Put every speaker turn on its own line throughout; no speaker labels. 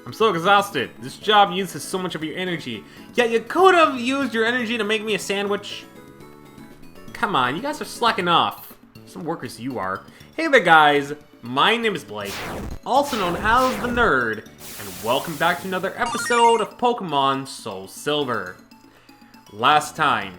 I'm so exhausted. This job uses so much of your energy. Yeah, you could have used your energy to make me a sandwich. Come on, you guys are slacking off. Some workers you are. Hey there, guys. My name is Blake, also known as the Nerd, and welcome back to another episode of Pokémon SoulSilver. Last time,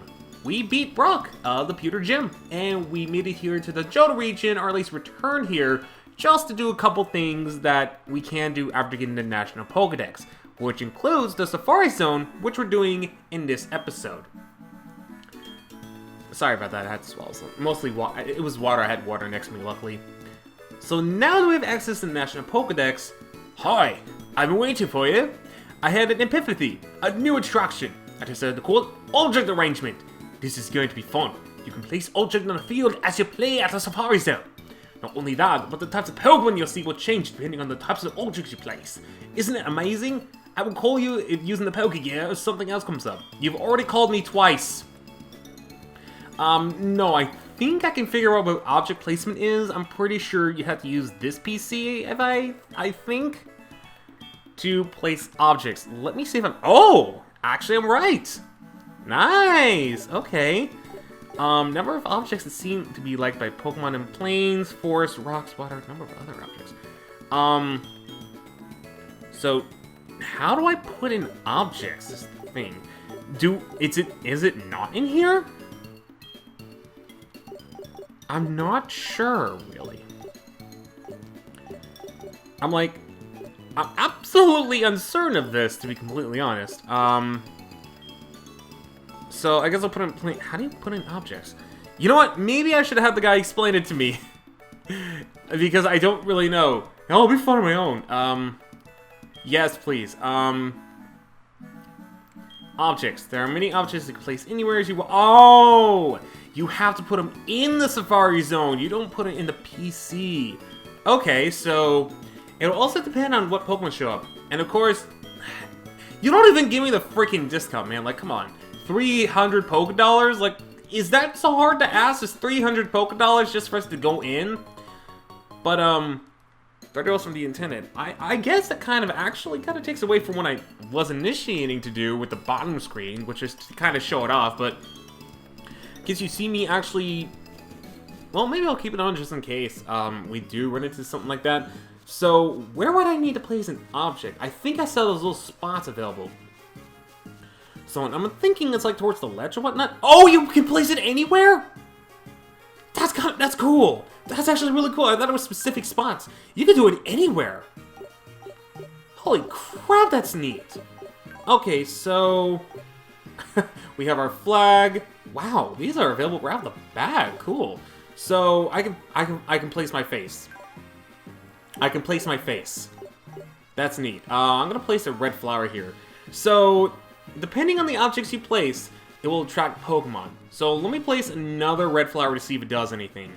we beat Brock of the Pewter Gym, and we made it here to the Johto region, or at least returned here, just to do a couple things that we can do after getting the National Pokédex, which includes the Safari Zone, which we're doing in this episode. Sorry about that, I had to swallow some. Mostly it was water, I had water next to me, luckily. So now that we have access to the National Pokédex, hi, I've been waiting for you. I had an epiphany, a new attraction. I decided to call it Object Arrangement. This is going to be fun. You can place objects on the field as you play at the Safari Zone. Not only that, but the types of Pokemon you'll see will change depending on the types of objects you place. Isn't it amazing? I will call you if using the Pokegear if something else comes up. You've already called me twice. No, I think I can figure out what object placement is. I'm pretty sure you have to use this PC, I think, to place objects. Let me see if I'm... Oh! Actually, I'm right! Nice! Okay. Number of objects that seem to be liked by Pokemon in plains, forests, rocks, water, number of other objects. So, how do I put in objects, is the thing. Is it not in here? I'm not sure, really. I'm absolutely uncertain of this, to be completely honest. So I guess I'll put in plain. How do you put in objects? You know what? Maybe I should have had the guy explain it to me. Because I don't really know. I'll be fun on my own. Yes, please. Objects. There are many objects you can place anywhere as you want. Oh! You have to put them in the Safari Zone. You don't put it in the PC. Okay, so it'll also depend on what Pokemon show up. And of course, you don't even give me the freaking discount, man. Like, come on. 300 Pokédollars? Like, is that so hard to ask? Is 300 Pokédollars just for us to go in? But, $30 from the intended. I guess that kind of takes away from what I was initiating to do with the bottom screen, which is to kind of show it off, but guess you see me actually... Well, maybe I'll keep it on just in case we do run into something like that. So, where would I need to place an object? I think I saw those little spots available. So, I'm thinking it's like towards the ledge or whatnot. Oh, you can place it anywhere? That's cool. That's actually really cool. I thought it was specific spots. You can do it anywhere. Holy crap, that's neat. Okay, so we have our flag. Wow, these are available right out of the bag. Cool. So I can place my face. I can place my face. That's neat. I'm gonna place a red flower here. So depending on the objects you place, it will attract Pokemon. So let me place another red flower to see if it does anything.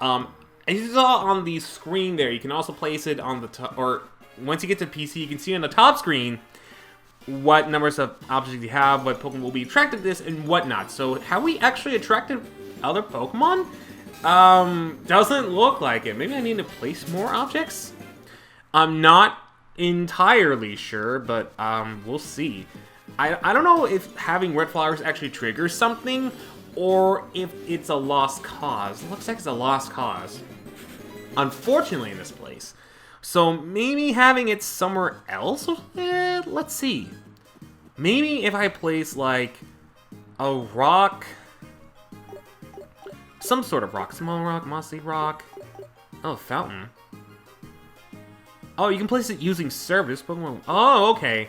As you saw on the screen there, you can also place it on the top, or once you get to PC, you can see on the top screen what numbers of objects you have, what Pokemon will be attracted to this, and whatnot. So have we actually attracted other Pokemon? Doesn't look like it. Maybe I need to place more objects? I'm not entirely sure, but we'll see. I don't know if having red flowers actually triggers something, or if it's a lost cause. It looks like it's a lost cause, unfortunately, in this place. So maybe having it somewhere else? Let's see. Maybe if I place, like, a rock, some sort of rock, small rock, mossy rock. Oh, fountain. Oh, you can place it using service. Pokemon. Oh, okay.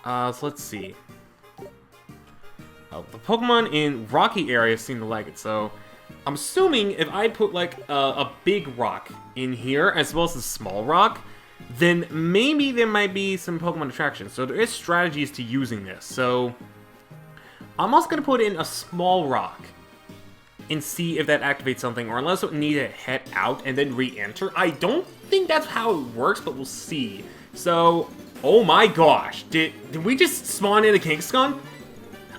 So let's see. Oh, the Pokemon in rocky areas seem to like it, so I'm assuming if I put like a big rock in here as well as a small rock, then maybe there might be some Pokemon attraction. So there is strategies to using this. So I'm also going to put in a small rock and see if that activates something, or unless it need to head out and then re-enter. I don't think that's how it works, but we'll see. So, oh my gosh, did we just spawn in a Kangaskhan?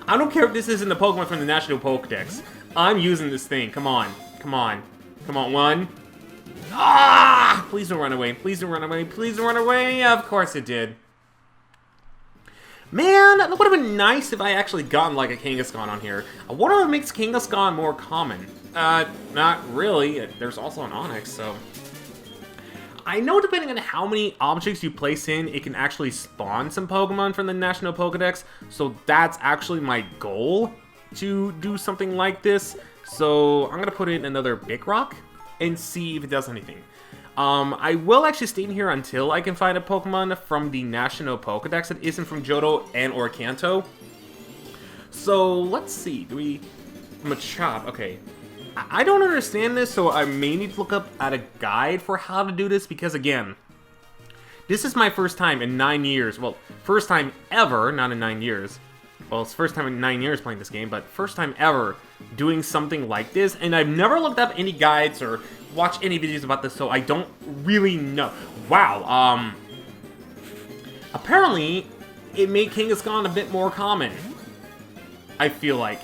I don't care if this isn't a Pokemon from the National Pokédex. I'm using this thing. Come on. Come on. Come on. 1, Ah! Please don't run away. Please don't run away. Please don't run away. Of course it did. Man, that would have been nice if I actually gotten like a Kangaskhan on here. I wonder what makes Kangaskhan more common. Not really. There's also an Onix, so... I know depending on how many objects you place in, it can actually spawn some Pokemon from the National Pokedex. So that's actually my goal, to do something like this. So I'm going to put in another Big Rock and see if it does anything. I will actually stay in here until I can find a Pokemon from the National Pokedex that isn't from Johto and or Kanto. So let's see. Do we... Machop. Okay. I don't understand this, so I may need to look up at a guide for how to do this, because again, this is my first time in 9 years. Well, first time ever, not in 9 years. Well, it's first time in 9 years playing this game, but first time ever doing something like this, and I've never looked up any guides or watched any videos about this, so I don't really know. Wow, apparently, it made Kangaskhan a bit more common. I feel like.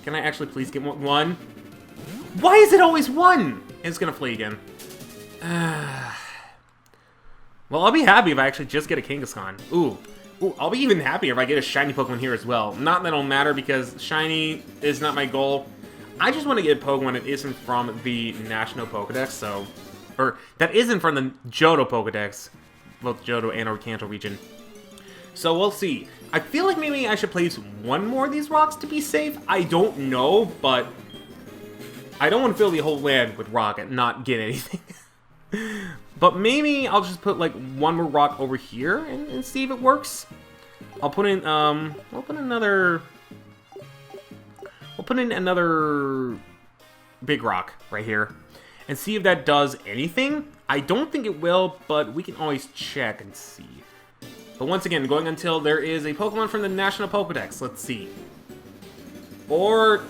Can I actually please get one? Why is it always one? It's gonna flee again. Well, I'll be happy if I actually just get a Kangaskhan. Ooh, I'll be even happier if I get a shiny Pokemon here as well. Not that it'll matter because shiny is not my goal. I just want to get a Pokemon that isn't from the National Pokedex, so... Or, that isn't from the Johto Pokedex. Both Johto and or Kanto region. So we'll see. I feel like maybe I should place one more of these rocks to be safe. I don't know, but... I don't want to fill the whole land with rock and not get anything. But maybe I'll just put like one more rock over here and see if it works. I'll put in another big rock right here and see if that does anything. I don't think it will, but we can always check and see. But once again, going until there is a Pokemon from the National Pokedex. Let's see. Or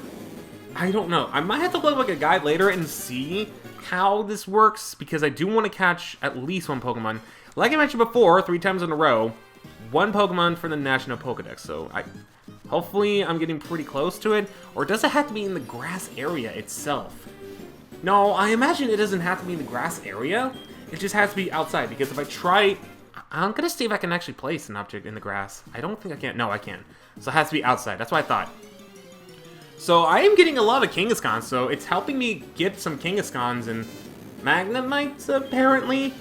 I don't know. I might have to look like a guide later and see how this works, because I do want to catch at least one Pokemon. Like I mentioned before, 3 times in a row, one Pokemon from the National Pokedex. So hopefully I'm getting pretty close to it. Or does it have to be in the grass area itself? No, I imagine it doesn't have to be in the grass area. It just has to be outside, because if I try... I'm going to see if I can actually place an object in the grass. I don't think I can. No, I can. So it has to be outside. That's what I thought. So I am getting a lot of Kangaskhan, so it's helping me get some Kangaskhan's and Magnemites, apparently.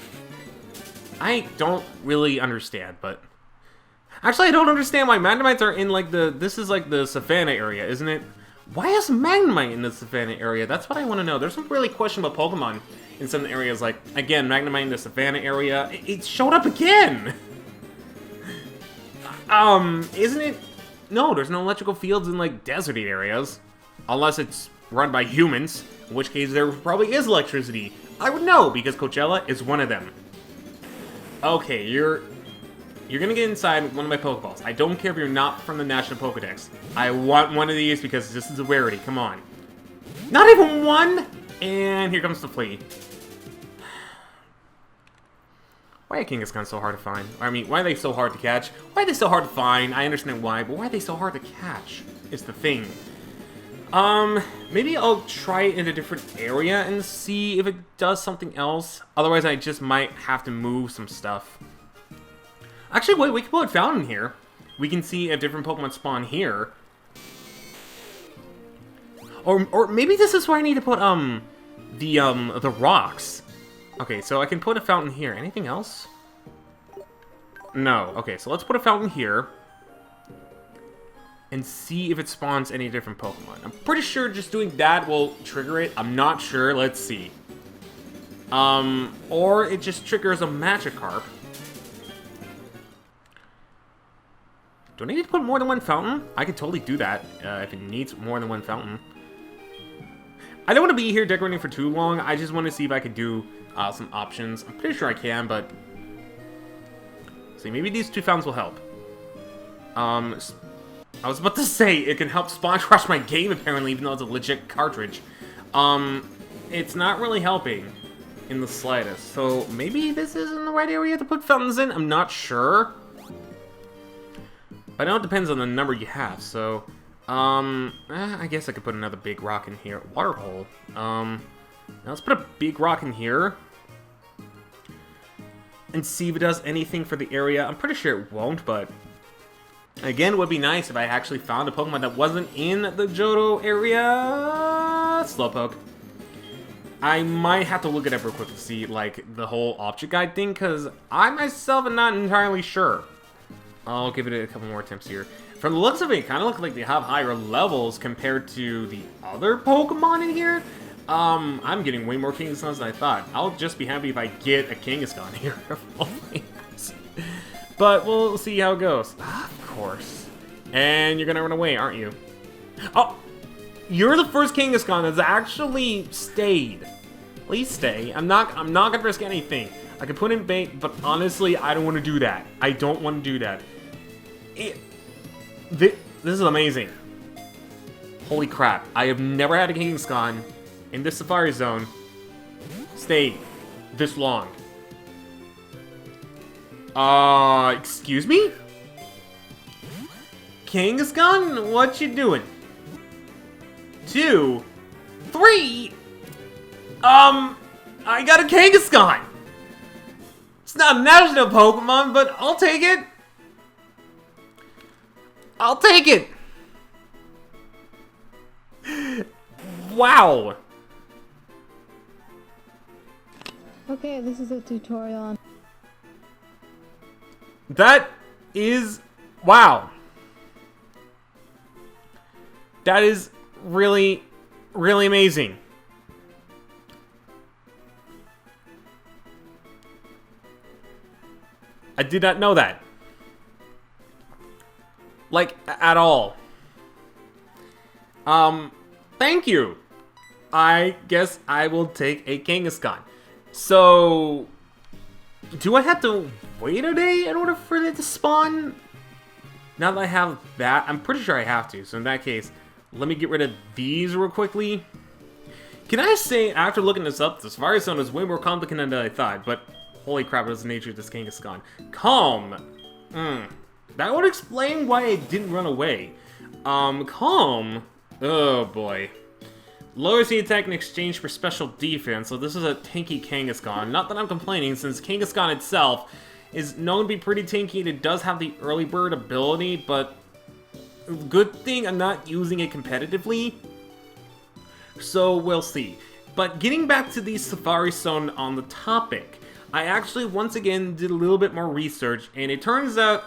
I don't really understand, but... Actually, I don't understand why Magnemites are in, like, this is, like, the Savannah area, isn't it? Why is Magnemite in the Savannah area? That's what I want to know. There's some really questionable Pokemon in some areas, like, again, Magnemite in the Savannah area. It showed up again! Isn't it... No, there's no electrical fields in, like, deserty areas. Unless it's run by humans, in which case there probably is electricity. I would know, because Coachella is one of them. Okay, you're gonna get inside one of my Pokeballs. I don't care if you're not from the National Pokedex. I want one of these because this is a rarity. Come on. Not even one? And here comes the flea. Why are Kangaskhan so hard to find? I mean, why are they so hard to catch? Why are they so hard to find? I understand why, but why are they so hard to catch? Is the thing. Maybe I'll try it in a different area and see if it does something else. Otherwise, I just might have to move some stuff. Actually, wait, we can put a fountain here. We can see if different Pokemon spawn here. Or maybe this is where I need to put, the rocks. Okay, so I can put a fountain here. Anything else? No. Okay, so let's put a fountain here. And see if it spawns any different Pokemon. I'm pretty sure just doing that will trigger it. I'm not sure. Let's see. Or it just triggers a Magikarp. Do I need to put more than one fountain? I could totally do that if it needs more than one fountain. I don't want to be here decorating for too long. I just want to see if I could do some options. I'm pretty sure I can, but... See, maybe these 2 fountains will help. I was about to say, it can help spawn crash my game, apparently, even though it's a legit cartridge. It's not really helping in the slightest. So, maybe this isn't the right area to put fountains in? I'm not sure. But I know it depends on the number you have, so... I guess I could put another big rock in here. Water hole. Now let's put a big rock in here. and see if it does anything for the area. I'm pretty sure it won't, but again, it would be nice if I actually found a Pokemon that wasn't in the Johto area. Slowpoke. I might have to look it up real quick to see, like, the whole object guide thing, because I myself am not entirely sure. I'll give it a couple more attempts here. From the looks of it, it kind of looks like they have higher levels compared to the other Pokemon in here. I'm getting way more Kangaskhan's than I thought. I'll just be happy if I get a Kangaskhan here. But we'll see how it goes. Of course. And you're gonna run away, aren't you? Oh! You're the first Kangaskhan that's actually stayed. Please stay. I'm not gonna risk anything. I can put in bait, but honestly, I don't want to do that. I don't want to do that. This is amazing. Holy crap. I have never had a Kangaskhan in this Safari Zone stay this long. Excuse me? Kangaskhan? What you doing? 2, 3. I got a Kangaskhan. It's not a national Pokemon, but I'll take it. I'll take it. Wow.
Okay, this is a tutorial on...
That is... Wow. That is really, really amazing. I did not know that. Like, at all. Thank you. I guess I will take a Kangaskhan. So, do I have to wait a day in order for it to spawn? Now that I have that, I'm pretty sure I have to. So in that case, let me get rid of these real quickly. Can I say, after looking this up, the Safari Zone is way more complicated than I thought, but holy crap, it was the nature of this Kangaskhan. Calm. That would explain why I didn't run away. Calm. Oh boy. Lowers the attack in exchange for special defense, so this is a tanky Kangaskhan. Not that I'm complaining, since Kangaskhan itself is known to be pretty tanky, and it does have the early bird ability, but good thing I'm not using it competitively. So we'll see. But getting back to the Safari Zone on the topic, I actually once again did a little bit more research, and it turns out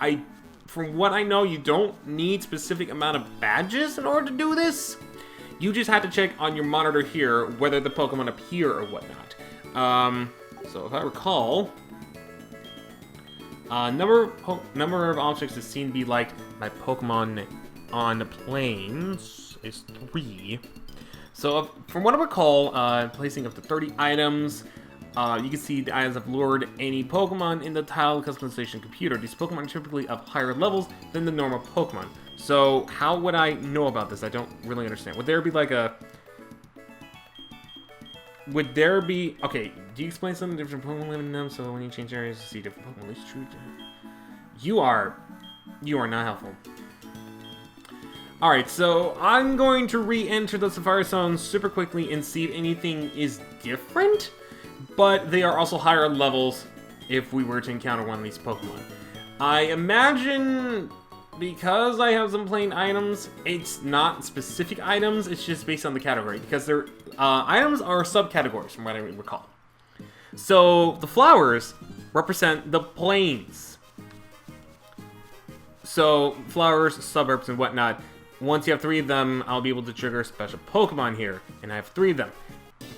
from what I know, you don't need specific amount of badges in order to do this. You just have to check on your monitor here whether the Pokemon appear or whatnot. So if I recall, number of objects is seen to be like my Pokemon on the plains is 3. So from what I recall, placing up to 30 items. You can see the items have lured any Pokemon in the tile customization computer. These Pokemon are typically of higher levels than the normal Pokemon. So how would I know about this? I don't really understand. Would there be like a... Would there be... Okay, do you explain something different Pokemon live in them? So when you change areas, you see different Pokemon. At least true. You are not helpful. Alright, so I'm going to re-enter the Safari Zone super quickly and see if anything is different. But they are also higher levels if we were to encounter one of these Pokemon. I imagine because I have some plain items, it's not specific items, it's just based on the category. Because their items are subcategories from what I recall. So the flowers represent the plains. So flowers, suburbs, and whatnot. Once you have 3 of them, I'll be able to trigger a special Pokemon here. And I have 3 of them.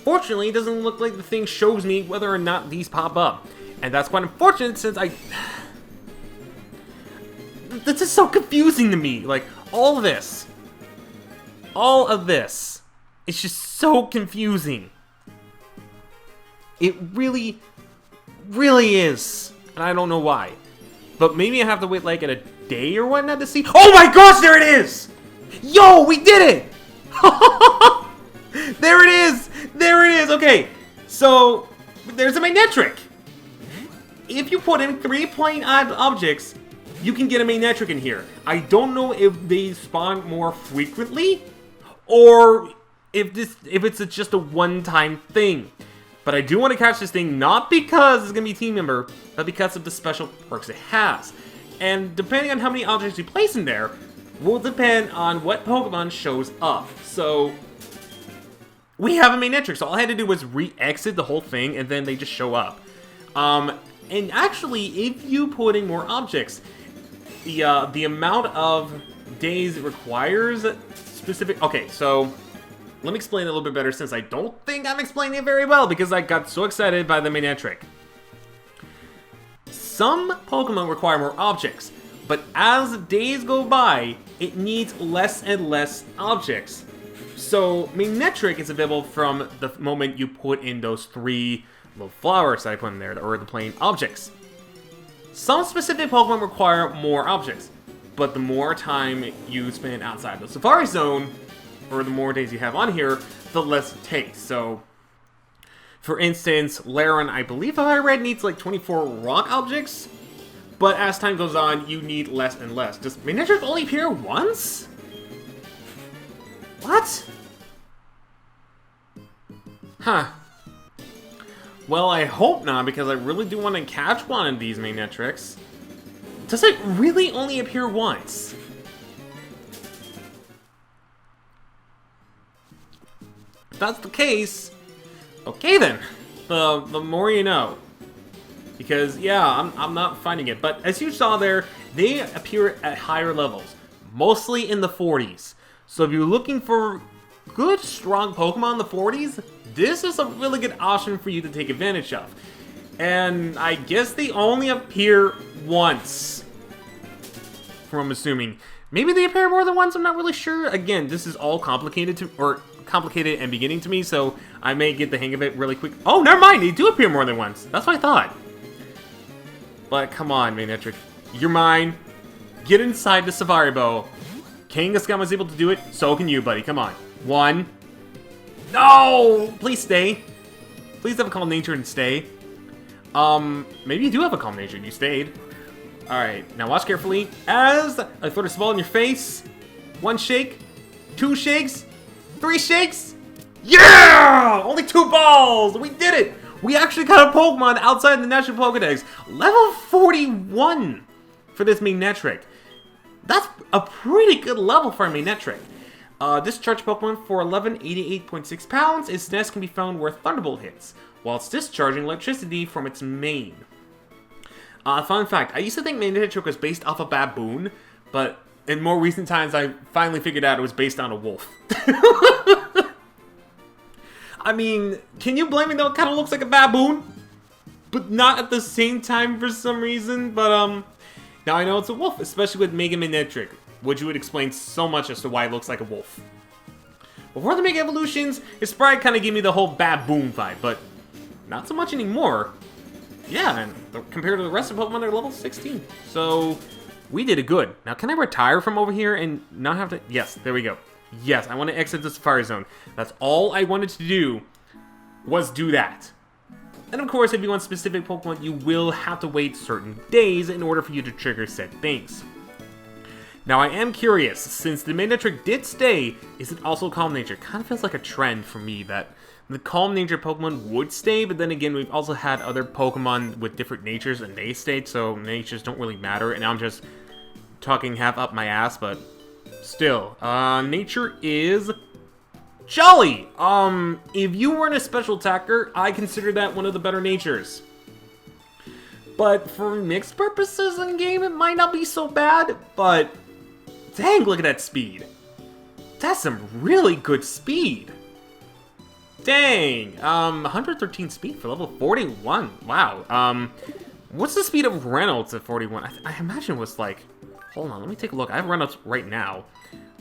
Fortunately, it doesn't look like the thing shows me whether or not these pop up. And that's quite unfortunate since this is so confusing to me. Like, all of this, it's just so confusing. It really, really is. And I don't know why. But maybe I have to wait like a day or whatnot to see. Oh my gosh, there it is! Yo, we did it! There it is! There it is! Okay, so there's a magnetric. If you put in 3 plain objects, you can get a magnetric in here. I don't know if they spawn more frequently or if it's just a one-time thing. But I do want to catch this thing, not because it's going to be a team member, but because of the special perks it has. And depending on how many objects you place in there, will depend on what Pokemon shows up. So, we have a Magnetric, so all I had to do was re-exit the whole thing, and then they just show up. And actually, if you put in more objects, the amount of days it requires specific... Okay, so let me explain it a little bit better, since I don't think I'm explaining it very well, because I got so excited by the Magnetric. Some Pokemon require more objects, but as days go by, it needs less and less objects. So, Magnetric is available from the moment you put in those 3 little flowers that I put in there, or the plain objects. Some specific Pokemon require more objects, but the more time you spend outside the Safari Zone, or the more days you have on here, the less it takes. So, for instance, Laren, I believe I read, needs like 24 rock objects, but as time goes on, you need less and less. Does Magnetric only appear once? What? Huh. Well, I hope not, because I really do want to catch one of these Magnetrics. Does it really only appear once? If that's the case, okay then. The more you know. Because, yeah, I'm not finding it. But as you saw there, they appear at higher levels. Mostly in the 40s. So if you're looking for good, strong Pokemon in the 40s, this is a really good option for you to take advantage of. And I guess they only appear once, from I'm assuming. Maybe they appear more than once, I'm not really sure. Again, this is all complicated and beginning to me, so I may get the hang of it really quick. Oh, never mind, they do appear more than once. That's what I thought. But come on, Magnetric. You're mine. Get inside the Safari Bow. Kangaskhan was able to do it, so can you, buddy. Come on. 1. No! Please stay. Please have a calm nature and stay. Maybe you do have a calm nature and you stayed. Alright, now watch carefully. As I throw this ball in your face. 1 shake. 2 shakes. 3 shakes. Yeah! Only 2 balls! We did it! We actually got a Pokemon outside the National Pokedex. Level 41 for this Magnetric. That's a pretty good level for a Magnetric. Discharge Pokemon for 1188.6 pounds. Its nest can be found where Thunderbolt hits, while it's discharging electricity from its mane. Fun fact, I used to think Magnetric was based off a baboon, but in more recent times I finally figured out it was based on a wolf. I mean, can you blame me though? It kind of looks like a baboon, but not at the same time for some reason. But now I know it's a wolf, especially with Mega Magnetric, which would explain so much as to why it looks like a wolf. Before the Mega Evolutions, its sprite kind of gave me the whole baboon vibe, but not so much anymore. Yeah, and compared to the rest of Pokemon, they're level 16. So, we did it good. Now, can I retire from over here and not have to... Yes, there we go. Yes, I want to exit the Safari Zone. That's all I wanted to do, was do that. And of course, if you want specific Pokemon, you will have to wait certain days in order for you to trigger said things. Now, I am curious, since the Magnetric did stay, is it also Calm Nature? Kind of feels like a trend for me that the Calm Nature Pokemon would stay, but then again, we've also had other Pokemon with different natures and they stayed, so natures don't really matter, and now I'm just talking half up my ass, but still. Nature is Jolly! If you weren't a special attacker, I consider that one of the better natures. But for mixed purposes in game, it might not be so bad, but dang, look at that speed. That's some really good speed. Dang, 113 speed for level 41. Wow. What's the speed of Reynolds at 41? I imagine it was like, hold on, let me take a look. I have Reynolds right now.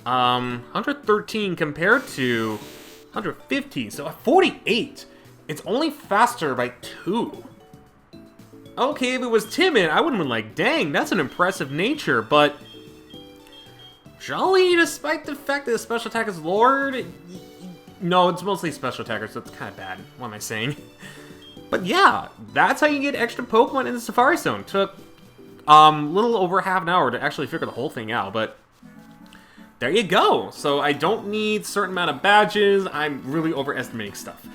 113 compared to 115, so at 48, it's only faster by 2. Okay, if it was timid, I would have been like, dang, that's an impressive nature, but Jolly, despite the fact that the special attack is lowered, no, it's mostly special attacker, so it's kind of bad. What am I saying? But yeah, that's how you get extra Pokemon in the Safari Zone. Took little over half an hour to actually figure the whole thing out, but there you go. So I don't need a certain amount of badges. I'm really overestimating stuff.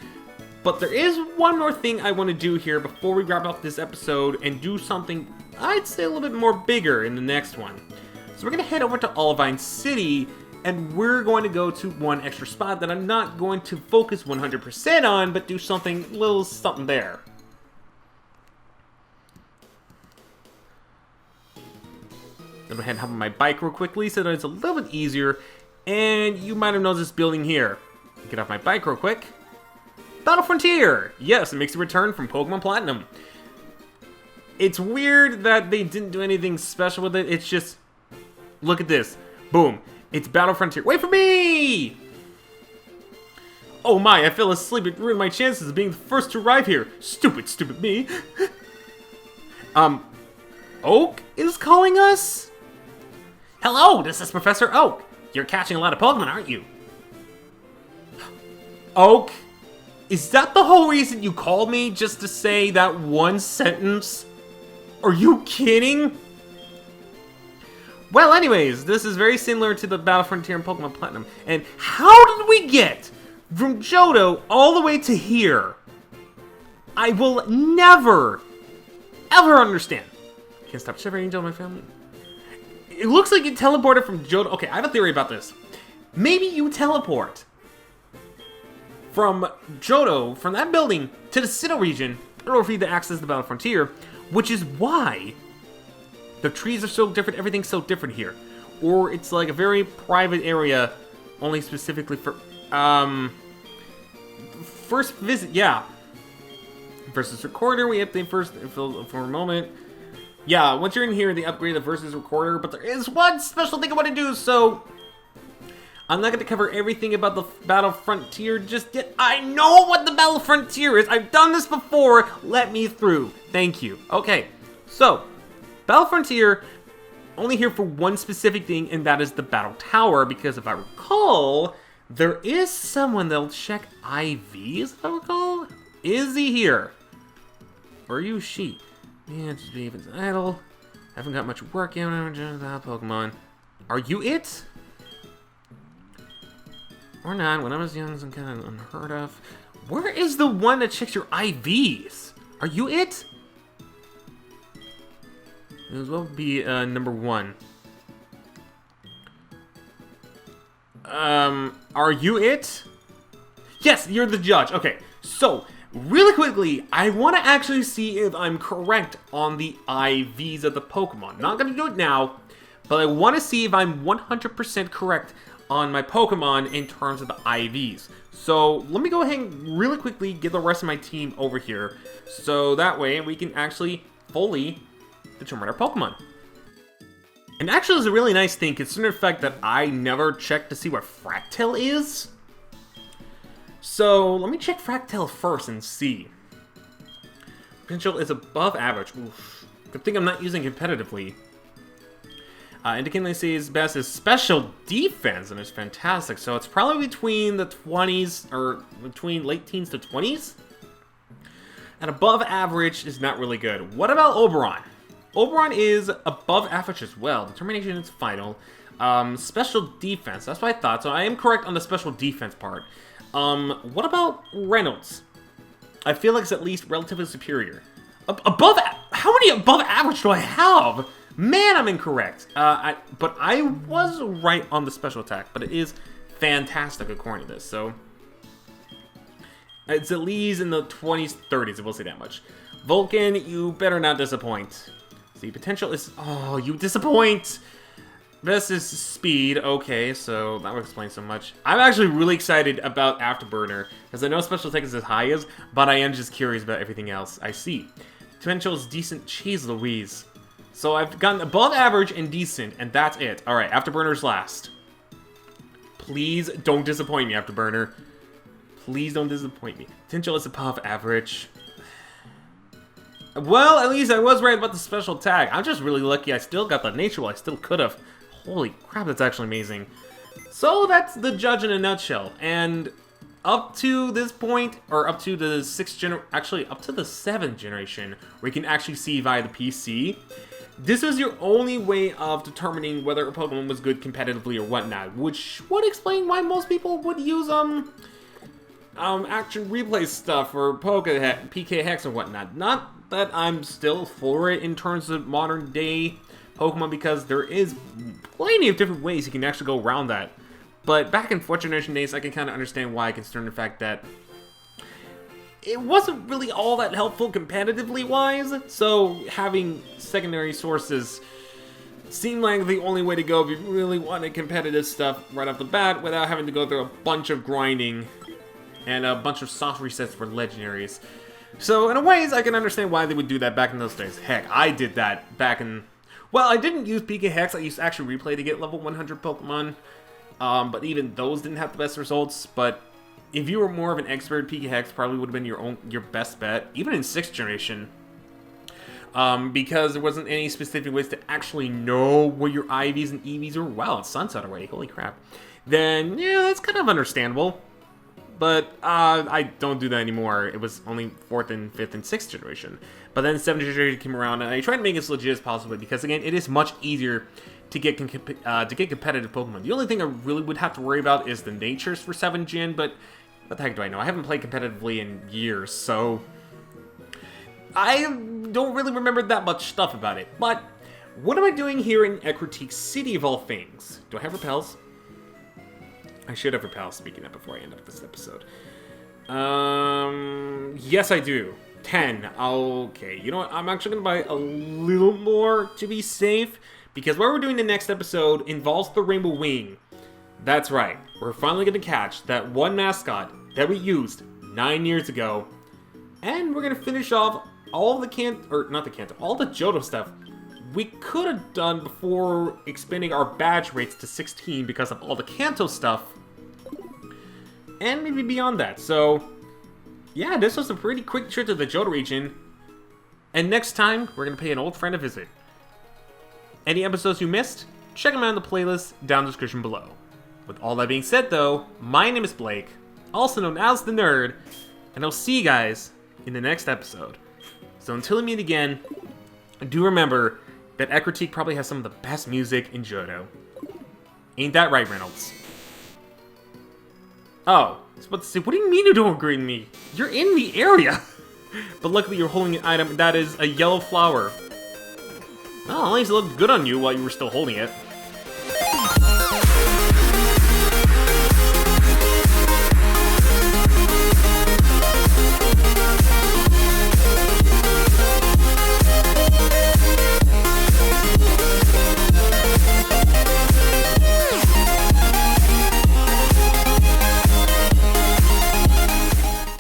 But there is one more thing I want to do here before we wrap up this episode and do something, I'd say, a little bit more bigger in the next one. So we're going to head over to Olivine City, and we're going to go to one extra spot that I'm not going to focus 100% on, but do something, a little something there. I'm going to head hop on my bike real quickly so that it's a little bit easier. And you might have noticed this building here. Get off my bike real quick. Battle Frontier! Yes, it makes a return from Pokemon Platinum. It's weird that they didn't do anything special with it. It's just, look at this. Boom. It's Battle Frontier. Wait for me! Oh my, I fell asleep. It ruined my chances of being the first to arrive here. Stupid, stupid me. Oak is calling us? Hello, this is Professor Oak. You're catching a lot of Pokemon, aren't you? Oak? Is that the whole reason you called me, just to say that one sentence? Are you kidding? Well, anyways, this is very similar to the Battle Frontier in Pokemon Platinum. And how did we get from Johto all the way to here? I will never, ever understand. Can't stop shivering, Johto, my family. It looks like you teleported from Johto. Okay, I have a theory about this. Maybe you teleport from Johto, from that building, to the Sinnoh region, in order for you to access the Battle Frontier, which is why the trees are so different, everything's so different here. Or it's like a very private area, only specifically for, first visit, yeah. Versus Recorder, we update first for a moment. Yeah, once you're in here, they upgrade the Versus Recorder, but there is one special thing I want to do, so I'm not going to cover everything about the Battle Frontier just yet. I know what the Battle Frontier is. I've done this before. Let me through. Thank you. Okay, so Battle Frontier, only here for one specific thing, and that is the Battle Tower, because if I recall, there is someone that'll check IVs, if I recall. Is he here? Or are you she? Yeah, just be even idle. Haven't got much work yet about Pokemon. Are you it? Or not? When I was young, some kind of unheard of. Where is the one that checks your IVs? Are you it? It as well be number 1. Are you it? Yes, you're the judge. Okay, so really quickly, I want to actually see if I'm correct on the IVs of the Pokemon. Not going to do it now, but I want to see if I'm 100% correct on my Pokemon in terms of the IVs. So let me go ahead and really quickly get the rest of my team over here, so that way we can actually fully determine our Pokemon. And actually, it's a really nice thing, considering the fact that I never checked to see what Fractal is. So let me check Fractal first and see. Potential is above average. Oof. Good thing I'm not using competitively. Indicating they say his best is special defense, and it's fantastic. So it's probably between the 20s, or between late teens to 20s. And above average is not really good. What about Oberon? Oberon is above average as well. Determination is final. Special defense, that's what I thought. So I am correct on the special defense part. What about Reynolds? I feel like it's at least relatively superior. How many above average do I have? Man, I'm incorrect. But I was right on the special attack, but it is fantastic according to this, so it's at least in the 20s, 30s, I will say that much. Vulcan, you better not disappoint. See, potential is... Oh, you disappoint! Best is speed. Okay, so that would explain so much. I'm actually really excited about Afterburner, because I know special attack is as high as, but I am just curious about everything else I see. Potential is decent. Jeez Louise. So I've gotten above average and decent, and that's it. Alright, Afterburner's last. Please don't disappoint me, Afterburner. Please don't disappoint me. Potential is above average. Well, at least I was right about the special attack. I'm just really lucky I still got the nature wall. I still could have. Holy crap, that's actually amazing. So that's the judge in a nutshell. And up to this point, or up to the 7th generation, where you can actually see via the PC, this was your only way of determining whether a Pokemon was good competitively or whatnot, which would explain why most people would use action replay stuff or PK Hex and whatnot. Not that I'm still for it in terms of modern day Pokemon, because there is plenty of different ways you can actually go around that. But back in 4th generation days, I can kind of understand why, considering the fact that it wasn't really all that helpful competitively wise, so having secondary sources seemed like the only way to go if you really wanted competitive stuff right off the bat without having to go through a bunch of grinding and a bunch of soft resets for legendaries. So in a ways, I can understand why they would do that back in those days. Heck, I did that back in... Well, I didn't use PK Hex, I used to actually replay to get level 100 Pokemon, but even those didn't have the best results. But if you were more of an expert, PK Hex probably would have been your best bet, even in 6th generation. Because there wasn't any specific ways to actually know where your IVs and EVs were. Wow, it's sunset already, holy crap. Then, yeah, that's kind of understandable. But I don't do that anymore. It was only 4th and 5th and 6th generation. But then 7th generation came around, and I tried to make it as legit as possible, because again, it is much easier to get competitive Pokemon. The only thing I really would have to worry about is the natures for 7th gen, but what the heck do I know? I haven't played competitively in years, so I don't really remember that much stuff about it. But what am I doing here in Ecruteak City of all things? Do I have repels? I should have repels, speaking of, before I end up this episode. Yes I do. 10. Okay, you know what? I'm actually going to buy a little more to be safe, because what we're doing the next episode involves the Rainbow Wing. That's right. We're finally going to catch that one mascot that we used 9 years ago, and we're going to finish off all the all the Johto stuff we could have done before expanding our badge rates to 16 because of all the Kanto stuff, and maybe beyond that. So yeah, this was a pretty quick trip to the Johto region, and next time we're going to pay an old friend a visit. Any episodes you missed, check them out in the playlist down in the description below. With all that being said though, my name is Blake, also known as The Nerd, and I'll see you guys in the next episode. So until we meet again, do remember that Ecruteak probably has some of the best music in Johto. Ain't that right, Reynolds? Oh, I was about to say, what do you mean you don't agree with me? You're in the area! But luckily you're holding an item that is a yellow flower. Oh, at least it looked good on you while you were still holding it.